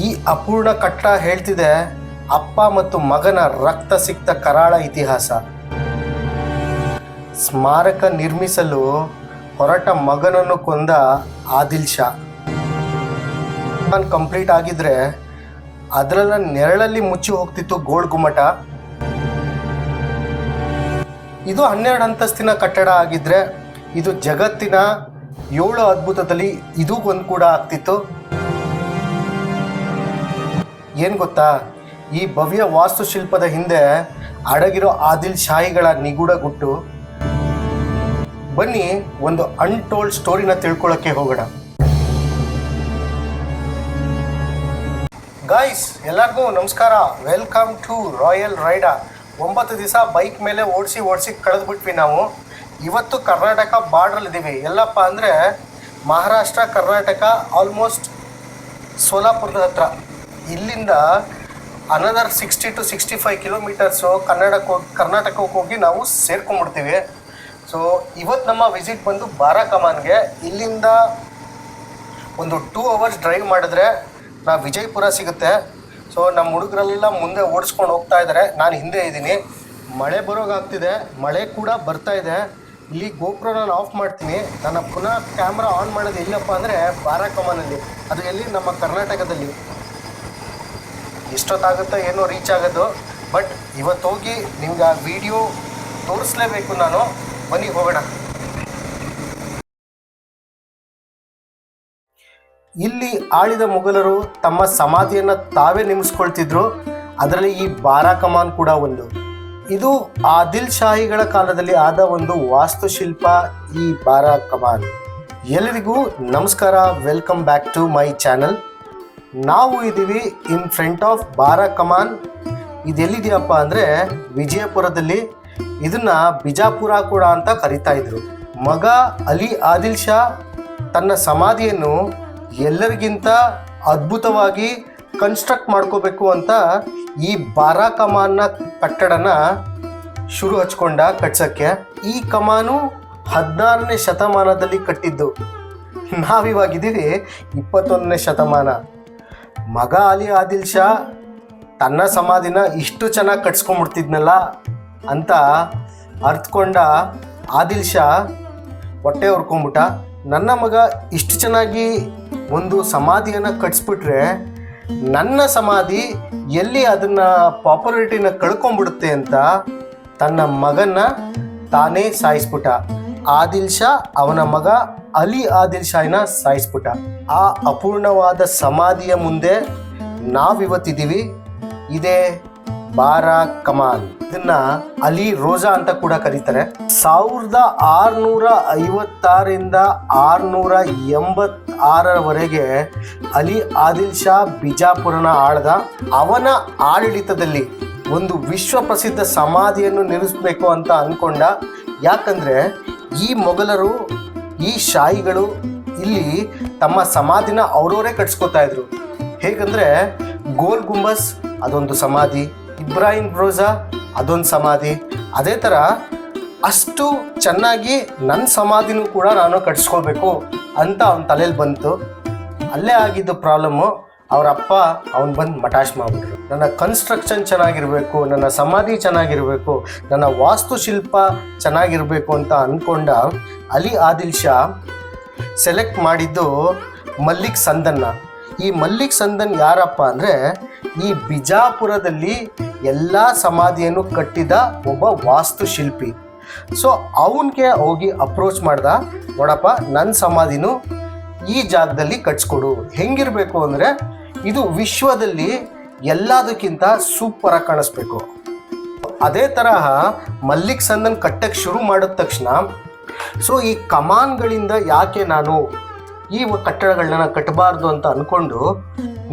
ಈ ಅಪೂರ್ಣ ಕಟ್ಟ ಹೇಳ್ತಿದೆ ಅಪ್ಪ ಮತ್ತು ಮಗನ ರಕ್ತ ಸಿಕ್ತ ಕರಾಳ ಇತಿಹಾಸ. ಸ್ಮಾರಕ ನಿರ್ಮಿಸಲು ಹೊರಟ ಮಗನನ್ನು ಕೊಂದ ಆದಿಲ್ ಶಾ. ಕಂಪ್ಲೀಟ್ ಆಗಿದ್ರೆ ಅದರಲ್ಲ ನೆರಳಲ್ಲಿ ಮುಚ್ಚಿ ಹೋಗ್ತಿತ್ತು ಗೋಳ್ ಗುಮ್ಮಟ. ಇದು 12 ಅಂತಸ್ತಿನ ಕಟ್ಟಡ ಆಗಿದ್ರೆ ಇದು ಜಗತ್ತಿನ 7 ಅದ್ಭುತದಲ್ಲಿ ಇದು ಒಂದು ಕೂಡ ಆಗ್ತಿತ್ತು. ಏನು ಗೊತ್ತಾ, ಈ ಭವ್ಯ ವಾಸ್ತುಶಿಲ್ಪದ ಹಿಂದೆ ಅಡಗಿರೋ ಆದಿಲ್ ಶಾಹಿಗಳ ನಿಗೂಢ ಗುಟ್ಟು. ಬನ್ನಿ ಒಂದು ಅನ್ಟೋಲ್ಡ್ ಸ್ಟೋರಿನ ತಿಳ್ಕೊಳ್ಳೋಕ್ಕೆ ಹೋಗೋಣ. ಗಾಯ್ಸ್, ಎಲ್ಲರಿಗೂ ನಮಸ್ಕಾರ. Welcome to royal ರೈಡಾ. 9 ದಿವಸ ಬೈಕ್ ಮೇಲೆ ಓಡಿಸಿ ಕಳೆದ್ಬಿಟ್ವಿ ನಾವು. ಇವತ್ತು ಕರ್ನಾಟಕ ಬಾರ್ಡ್ರಲ್ಲಿದ್ದೀವಿ. ಎಲ್ಲಪ್ಪ ಅಂದರೆ ಮಹಾರಾಷ್ಟ್ರ ಕರ್ನಾಟಕ, ಆಲ್ಮೋಸ್ಟ್ ಸೋಲಾಪುರದ ಹತ್ರ. ಇಲ್ಲಿಂದ ಅನದರ್ 60 to 65 ಕಿಲೋಮೀಟರ್ಸು ಕರ್ನಾಟಕಕ್ಕೆ ಹೋಗಿ ನಾವು ಸೇರ್ಕೊಂಡ್ಬಿಡ್ತೀವಿ. ಸೊ ಇವತ್ತು ನಮ್ಮ ವಿಸಿಟ್ ಬಂದು ಬಾರಾಕಮಾನ್ಗೆ. ಇಲ್ಲಿಂದ ಒಂದು 2 hours ಡ್ರೈವ್ ಮಾಡಿದ್ರೆ ನಾವು ವಿಜಯಪುರ ಸಿಗುತ್ತೆ. ಸೊ ನಮ್ಮ ಹುಡುಗರೆಲ್ಲ ಮುಂದೆ ಓಡಿಸ್ಕೊಂಡು ಹೋಗ್ತಾ ಇದ್ದಾರೆ, ನಾನು ಹಿಂದೆ ಇದ್ದೀನಿ. ಮಳೆ ಬರೋಗಾಗ್ತಿದೆ, ಮಳೆ ಕೂಡ ಬರ್ತಾ ಇದೆ. ಇಲ್ಲಿ ಗೋಪ್ರೋ ನಾನು ಆಫ್ ಮಾಡ್ತೀನಿ. ನನ್ನ ಪುನಃ ಕ್ಯಾಮ್ರಾ ಆನ್ ಮಾಡೋದು ಇಲ್ಲಪ್ಪ ಅಂದರೆ ಬಾರಾಕಮಾನಲ್ಲಿ, ಅದು ಎಲ್ಲಿ ನಮ್ಮ ಕರ್ನಾಟಕದಲ್ಲಿ. ಎಷ್ಟೊತ್ತಾಗುತ್ತೋ ಏನೋ ರೀಚ್ ಆಗೋದು, ಬಟ್ ಇವತ್ತು ಹೋಗಿ ನಿಮ್ಗೆ ಆ ವಿಡಿಯೋ ತೋರಿಸ್ಲೇಬೇಕು ನಾನು. ಬನ್ನಿ ಹೋಗೋಣ. ಇಲ್ಲಿ ಆಳಿದ ಮೊಘಲರು ತಮ್ಮ ಸಮಾಧಿಯನ್ನು ತಾವೇ ನಿರ್ಮಿಸ್ಕೊಳ್ತಿದ್ರು. ಅದರಲ್ಲಿ ಈ ಬಾರಾಕಮಾನ್ ಕೂಡ ಒಂದು. ಇದು ಆದಿಲ್ ಶಾಹಿಗಳ ಕಾಲದಲ್ಲಿ ಆದ ಒಂದು ವಾಸ್ತುಶಿಲ್ಪ ಈ ಬಾರಾಕಮಾನ್. ಎಲ್ಲರಿಗೂ ನಮಸ್ಕಾರ, welcome back to my channel. ನಾವು ಇದ್ದೀವಿ ಇನ್ ಫ್ರಂಟ್ ಆಫ್ ಬಾರಾಕಮಾನ್. ಇದೆಲ್ಲಿದೆಯಪ್ಪ ಅಂದರೆ ವಿಜಯಪುರದಲ್ಲಿ. ಇದನ್ನು ಬಿಜಾಪುರ ಕೂಡ ಅಂತ ಕರಿತಾ ಇದ್ರು. ಮಗ ಅಲಿ ಆದಿಲ್ ಶಾ ತನ್ನ ಸಮಾಧಿಯನ್ನು ಎಲ್ಲರಿಗಿಂತ ಅದ್ಭುತವಾಗಿ ಕನ್ಸ್ಟ್ರಕ್ಟ್ ಮಾಡ್ಕೋಬೇಕು ಅಂತ ಈ ಬಾರಾಕಮಾನ್ನ ಕಟ್ಟಡನ ಶುರು ಹಚ್ಕೊಂಡ ಕಟ್ಸೋಕ್ಕೆ. ಈ ಕಮಾನು 16ನೇ ಶತಮಾನದಲ್ಲಿ ಕಟ್ಟಿದ್ದು. ನಾವಿವಾಗಿದ್ದೀವಿ 21ನೇ ಶತಮಾನ. ಮಗ ಅಲಿ ಆದಿಲ್ ಶಾ ತನ್ನ ಸಮಾಧಿನ ಇಷ್ಟು ಚೆನ್ನಾಗಿ ಕಟ್ಸ್ಕೊಂಡ್ಬಿಡ್ತಿದ್ನಲ್ಲ ಅಂತ ಅರ್ಥಕೊಂಡ ಆದಿಲ್ ಶಾ ಹೊಟ್ಟೆ ಹೊರ್ಕೊಂಬಿಟ್ಟ. ನನ್ನ ಮಗ ಇಷ್ಟು ಚೆನ್ನಾಗಿ ಒಂದು ಸಮಾಧಿಯನ್ನು ಕಟ್ಸ್ಬಿಟ್ರೆ ನನ್ನ ಸಮಾಧಿ ಎಲ್ಲಿ ಅದನ್ನು ಪಾಪ್ಯುಲಾರಿಟಿನ ಕಳ್ಕೊಂಡ್ಬಿಡುತ್ತೆ ಅಂತ ತನ್ನ ಮಗನ ತಾನೇ ಸಾಯಿಸ್ಬಿಟ್ಟ. ಆದಿಲ್ ಶಾ ಅವನ ಮಗ ಅಲಿ ಆದಿಲ್ ಶಾಹಿನ ಸಾಯಿಸ್ಬಿಟ್ಟ. ಆ ಅಪೂರ್ಣವಾದ ಸಮಾಧಿಯ ಮುಂದೆ ನಾವಿವತ್ತಿದ್ದೀವಿ. ಇದೇ ಬಾರಾಕಮಾನ್. ಇದನ್ನ ಅಲಿ ರೋಜಾ ಅಂತ ಕೂಡ ಕರೀತಾರೆ. 1656ರಿಂದ 686ರವರೆಗೆ ಅಲಿ ಆದಿಲ್ ಶಾ ಬಿಜಾಪುರನ ಆಳ್ದ. ಅವನ ಆಡಳಿತದಲ್ಲಿ ಒಂದು ವಿಶ್ವ ಪ್ರಸಿದ್ಧ ಸಮಾಧಿಯನ್ನು ನಿರ್ಮಿಸಬೇಕು ಅಂತ ಅಂದ್ಕೊಂಡ. ಯಾಕಂದರೆ ಈ ಮೊಘಲರು, ಈ ಶಾಹಿಗಳು ಇಲ್ಲಿ ತಮ್ಮ ಸಮಾಧಿನ ಅವರವರೇ ಕಟ್ಸ್ಕೊತಾ ಇದ್ರು. ಹೇಗಂದರೆ ಗೋಲ್ ಗುಂಬಸ್ ಅದೊಂದು ಸಮಾಧಿ, ಇಬ್ರಾಹಿಂ ರೋಜಾ ಅದೊಂದು ಸಮಾಧಿ. ಅದೇ ಥರ ಅಷ್ಟು ಚೆನ್ನಾಗಿ ನನ್ನ ಸಮಾಧಿನೂ ಕೂಡ ನಾನು ಕಟ್ಸ್ಕೊಳ್ಬೇಕು ಅಂತ ಅವನ ತಲೆಯಲ್ಲಿ ಬಂತು. ಅಲ್ಲೇ ಆಗಿದ್ದು ಪ್ರಾಬ್ಲಮ್ಮು. ಅವರಪ್ಪ ಅವನು ಬಂದು ಮಟಾಶ್ ಮಾಡಿಬಿಟ್ರು. ನನ್ನ ಕನ್ಸ್ಟ್ರಕ್ಷನ್ ಚೆನ್ನಾಗಿರಬೇಕು, ನನ್ನ ಸಮಾಧಿ ಚೆನ್ನಾಗಿರಬೇಕು, ನನ್ನ ವಾಸ್ತುಶಿಲ್ಪ ಚೆನ್ನಾಗಿರಬೇಕು ಅಂತ ಅಂದ್ಕೊಂಡ ಅಲಿ ಆದಿಲ್ ಶಾ ಸೆಲೆಕ್ಟ್ ಮಾಡಿದ್ದು ಮಲ್ಲಿಕ್ ಸಂದನ್ನ. ಈ ಮಲ್ಲಿಕ್ ಸಂದನ್ ಯಾರಪ್ಪ ಅಂದರೆ ಈ ಬಿಜಾಪುರದಲ್ಲಿ ಎಲ್ಲ ಸಮಾಧಿಯನ್ನು ಕಟ್ಟಿದ ಒಬ್ಬ ವಾಸ್ತುಶಿಲ್ಪಿ. ಸೊ ಅವನಿಗೆ ಹೋಗಿ ಅಪ್ರೋಚ್ ಮಾಡ್ದ, ನೋಡಪ್ಪ ನನ್ನ ಸಮಾಧಿನೂ ಈ ಜಾಗದಲ್ಲಿ ಕಟ್ಸ್ಕೊಡು. ಹೆಂಗಿರಬೇಕು ಅಂದರೆ ಇದು ವಿಶ್ವದಲ್ಲಿ ಎಲ್ಲದಕ್ಕಿಂತ ಸೂಪರಾಗಿ ಕಾಣಿಸ್ಬೇಕು. ಅದೇ ತರಹ ಮಲ್ಲಿಕ್ ಸಂದನ್ ಕಟ್ಟಕ್ಕೆ ಶುರು ಮಾಡಿದ ತಕ್ಷಣ ಸೊ ಈ ಕಮಾನ್ಗಳಿಂದ ಯಾಕೆ ನಾನು ಈ ಕಟ್ಟಡಗಳನ್ನ ಕಟ್ಟಬಾರ್ದು ಅಂತ ಅಂದ್ಕೊಂಡು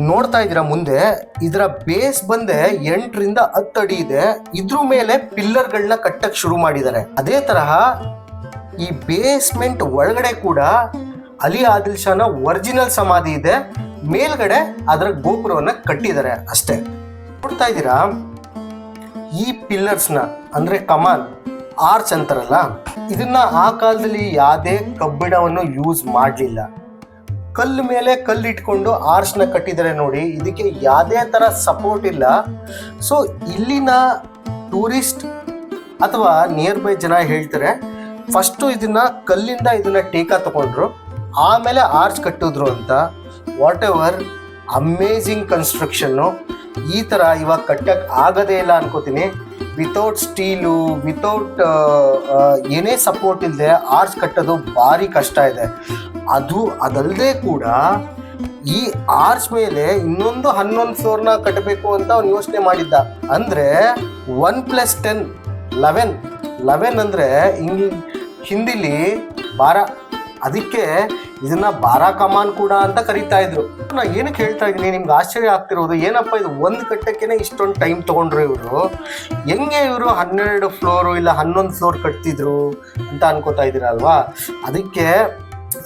ನೋಡ್ತಾ ಇದ್ದೀರಾ ಮುಂದೆ. ಇದರ ಬೇಸ್ ಬಂದೆ 8ರಿಂದ 10 ಅಡಿ ಇದೆ. ಇದ್ರ ಮೇಲೆ ಪಿಲ್ಲರ್ಗಳನ್ನ ಕಟ್ಟಕ್ಕೆ ಶುರು ಮಾಡಿದ್ದಾರೆ. ಅದೇ ತರಹ ಈ ಬೇಸ್ಮೆಂಟ್ ಒಳಗಡೆ ಕೂಡ ಅಲಿ ಆದಿಲ್ ಶಾನ ಒರಿಜಿನಲ್ ಸಮಾಧಿ ಇದೆ. ಮೇಲ್ಗಡೆ ಅದರ ಗೋಪುರವನ್ನು ಕಟ್ಟಿದ್ದಾರೆ ಅಷ್ಟೇ. ನೋಡ್ತಾ ಇದ್ದೀರಾ ಈ ಪಿಲ್ಲರ್ಸ್ನ ಅಂದರೆ ಕಮಾನ್ ಆರ್ಚ್ ಅಂತಾರಲ್ಲ, ಇದನ್ನ ಆ ಕಾಲದಲ್ಲಿ ಯಾವುದೇ ಕಬ್ಬಿಣವನ್ನು ಯೂಸ್ ಮಾಡಲಿಲ್ಲ. ಕಲ್ಲು ಮೇಲೆ ಕಲ್ಲು ಇಟ್ಕೊಂಡು ಆರ್ಚ್ನ ಕಟ್ಟಿದ್ದಾರೆ ನೋಡಿ. ಇದಕ್ಕೆ ಯಾವುದೇ ಥರ ಸಪೋರ್ಟ್ ಇಲ್ಲ. ಸೊ ಇಲ್ಲಿನ ಟೂರಿಸ್ಟ್ ಅಥವಾ ನಿಯರ್ ಬೈ ಜನ ಹೇಳ್ತಾರೆ, ಫಸ್ಟು ಇದನ್ನ ಕಲ್ಲಿಂದ ಇದನ್ನ ಟೇಕಾ ತಗೊಂಡ್ರು, ಆಮೇಲೆ ಆರ್ಚ್ ಕಟ್ಟಿದ್ರು ಅಂತ. What ever, amazing construction. ಈ ಥರ ಇವಾಗ ಕಟ್ಟಕ್ಕೆ ಆಗೋದೇ ಇಲ್ಲ ಅನ್ಕೋತೀನಿ. ವಿತೌಟ್ ಸ್ಟೀಲು, ವಿತೌಟ್ ಏನೇ ಸಪೋರ್ಟ್ ಇಲ್ಲದೆ ಆರ್ಚ್ ಕಟ್ಟೋದು ಭಾರಿ ಕಷ್ಟ ಇದೆ. ಅದಲ್ಲದೆ ಕೂಡ ಈ ಆರ್ಚ್ ಮೇಲೆ ಇನ್ನೊಂದು 11 ಫ್ಲೋರ್ನ ಕಟ್ಟಬೇಕು ಅಂತ ಅವ್ನು ಯೋಚನೆ ಮಾಡಿದ್ದ. ಅಂದರೆ 1+10 11 ಅಂದರೆ ಹಿಂದಿಲಿ 12. ಅದಕ್ಕೆ ಇದನ್ನ ಬಾರಾ ಕಮಾನ್ ಕೂಡ ಅಂತ ಕರೀತಾ ಇದ್ರು. ನಾ ಏನಕ್ಕೆ ಹೇಳ್ತಾ ಇದ್ದೀನಿ, ನಿಮ್ಗೆ ಆಶ್ಚರ್ಯ ಆಗ್ತಿರೋದು ಏನಪ್ಪ ಇದು ಒಂದು ಕಟ್ಟಕ್ಕೇನೆ ಇಷ್ಟೊಂದು ಟೈಮ್ ತೊಗೊಂಡ್ರು ಇವರು, ಹೆಂಗೆ ಇವರು 12 ಫ್ಲೋರು ಇಲ್ಲ 11 ಫ್ಲೋರ್ ಕಟ್ತಿದ್ರು ಅಂತ ಅನ್ಕೋತಾ ಇದ್ದೀರಲ್ವಾ. ಅದಕ್ಕೆ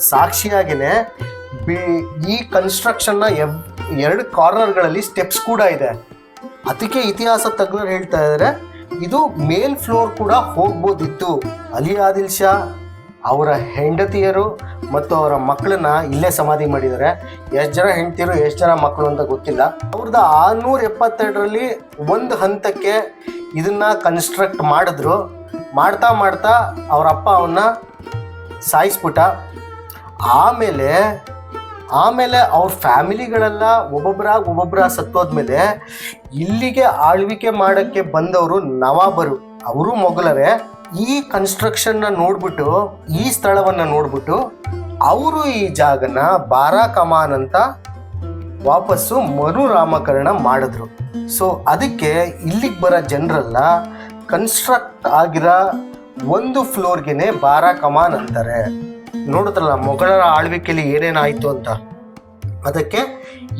ಸಾಕ್ಷಿಯಾಗಿನೇ ಈ ಕನ್ಸ್ಟ್ರಕ್ಷನ್ನ 2 ಕಾರ್ನರ್ಗಳಲ್ಲಿ ಸ್ಟೆಪ್ಸ್ ಕೂಡ ಇದೆ. ಅದಕ್ಕೆ ಇತಿಹಾಸ ತಜ್ಞರು ಹೇಳ್ತಾ ಇದ್ದಾರೆ ಇದು ಮೇಲ್ ಫ್ಲೋರ್ ಕೂಡ ಹೋಗ್ಬೋದಿತ್ತು. ಅಲಿ ಆದಿಲ್ ಶಾ ಅವರ ಹೆಂಡತಿಯರು ಮತ್ತು ಅವರ ಮಕ್ಕಳನ್ನ ಇಲ್ಲೇ ಸಮಾಧಿ ಮಾಡಿದ್ದಾರೆ. ಎಷ್ಟು ಜನ ಹೆಂಡತಿಯರು ಎಷ್ಟು ಜನ ಮಕ್ಕಳು ಅಂತ ಗೊತ್ತಿಲ್ಲ. 1672ರಲ್ಲಿ ಒಂದು ಹಂತಕ್ಕೆ ಇದನ್ನ ಕನ್ಸ್ಟ್ರಕ್ಟ್ ಮಾಡಿದ್ರು. ಮಾಡ್ತಾ ಮಾಡ್ತಾ ಅವರಪ್ಪ ಅವನ್ನ ಸಾಯಿಸ್ಬಿಟ್ಟ. ಆಮೇಲೆ ಅವ್ರ ಫ್ಯಾಮಿಲಿಗಳೆಲ್ಲ ಒಬ್ಬೊಬ್ಬರ ಸತ್ತೋದ್ಮೇಲೆ ಇಲ್ಲಿಗೆ ಆಳ್ವಿಕೆ ಮಾಡೋಕ್ಕೆ ಬಂದವರು ನವಾಬರು, ಅವರು ಮೊಘಲರೇ. ಈ ಕನ್ಸ್ಟ್ರಕ್ಷನ್ನ ನೋಡ್ಬಿಟ್ಟು, ಈ ಸ್ಥಳವನ್ನು ನೋಡ್ಬಿಟ್ಟು ಅವರು ಈ ಜಾಗನ ಬಾರಾ ಕಮಾನ್ ಅಂತ ವಾಪಸ್ಸು ಮರುನಾಮಕರಣ ಮಾಡಿದ್ರು. ಸೊ ಅದಕ್ಕೆ ಇಲ್ಲಿಗೆ ಬರೋ ಜನರೆಲ್ಲ ಕನ್ಸ್ಟ್ರಕ್ಟ್ ಆಗಿರೋ ಒಂದು ಫ್ಲೋರ್ಗೆನೆ ಬಾರಾ ಕಮಾನ್ ಅಂತಾರೆ. ನೋಡಿದ್ರಲ್ಲ ಮೊಘಲರ ಆಳ್ವಿಕೆಯಲ್ಲಿ ಏನೇನಾಯಿತು ಅಂತ, ಅದಕ್ಕೆ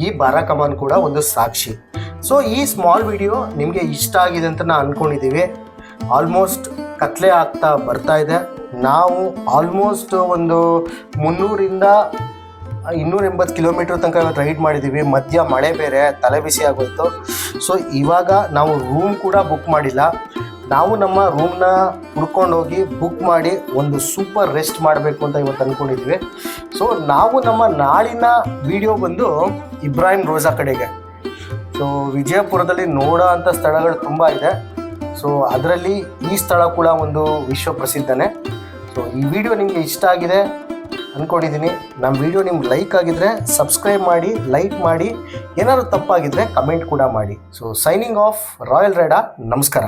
ಈ ಬಾರಾ ಕಮಾನ್ ಕೂಡ ಒಂದು ಸಾಕ್ಷಿ. ಸೊ ಈ ಸ್ಮಾಲ್ ವಿಡಿಯೋ ನಿಮಗೆ ಇಷ್ಟ ಆಗಿದೆ ಅಂತ ನಾನು ಅಂದ್ಕೊಂಡಿದ್ದೀವಿ. ಆಲ್ಮೋಸ್ಟ್ ಕತ್ಲೆ ಆಗ್ತಾ ಬರ್ತಾ ಇದೆ. ನಾವು ಆಲ್ಮೋಸ್ಟ್ ಒಂದು 300ರಿಂದ 280 ಕಿಲೋಮೀಟರ್ ತನಕ ರೈಡ್ ಮಾಡಿದ್ದೀವಿ. ಮಧ್ಯ ಮಳೆ ಬೇರೆ, ತಲೆ ಬಿಸಿ ಆಗೋಯ್ತು. ಸೊ ಇವಾಗ ನಾವು ರೂಮ್ ಕೂಡ ಬುಕ್ ಮಾಡಿಲ್ಲ. ನಾವು ನಮ್ಮ ರೂಮ್ನ ಹುಡ್ಕೊಂಡೋಗಿ ಬುಕ್ ಮಾಡಿ ಒಂದು ಸೂಪರ್ ರೆಸ್ಟ್ ಮಾಡಬೇಕು ಅಂತ ಇವತ್ತು ಅಂದ್ಕೊಂಡಿದ್ವಿ. ಸೊ ನಾವು ನಮ್ಮ ನಾಳಿನ ವಿಡಿಯೋ ಬಂದು ಇಬ್ರಾಹಿಂ ರೋಜಾ ಕಡೆಗೆ. ಸೊ ವಿಜಯಪುರದಲ್ಲಿ ನೋಡೋ ಅಂಥ ಸ್ಥಳಗಳು ತುಂಬ ಇದೆ. ಸೊ ಅದರಲ್ಲಿ ಈ ಸ್ಥಳ ಕೂಡ ಒಂದು ವಿಶ್ವ ಪ್ರಸಿದ್ಧನೇ. ಸೊ ಈ ವಿಡಿಯೋ ನಿಮಗೆ ಇಷ್ಟ ಆಗಿದೆ ಅಂದ್ಕೊಂಡಿದ್ದೀನಿ. ನಮ್ಮ ವಿಡಿಯೋ ನಿಮ್ಗೆ ಲೈಕ್ ಆಗಿದ್ರೆ ಸಬ್ಸ್ಕ್ರೈಬ್ ಮಾಡಿ, ಲೈಕ್ ಮಾಡಿ, ಏನಾದರೂ ತಪ್ಪಾಗಿದ್ದರೆ ಕಮೆಂಟ್ ಕೂಡ ಮಾಡಿ. ಸೊ ಸೈನಿಂಗ್ ಆಫ್ ರಾಯಲ್ ರೈಡಾ. ನಮಸ್ಕಾರ.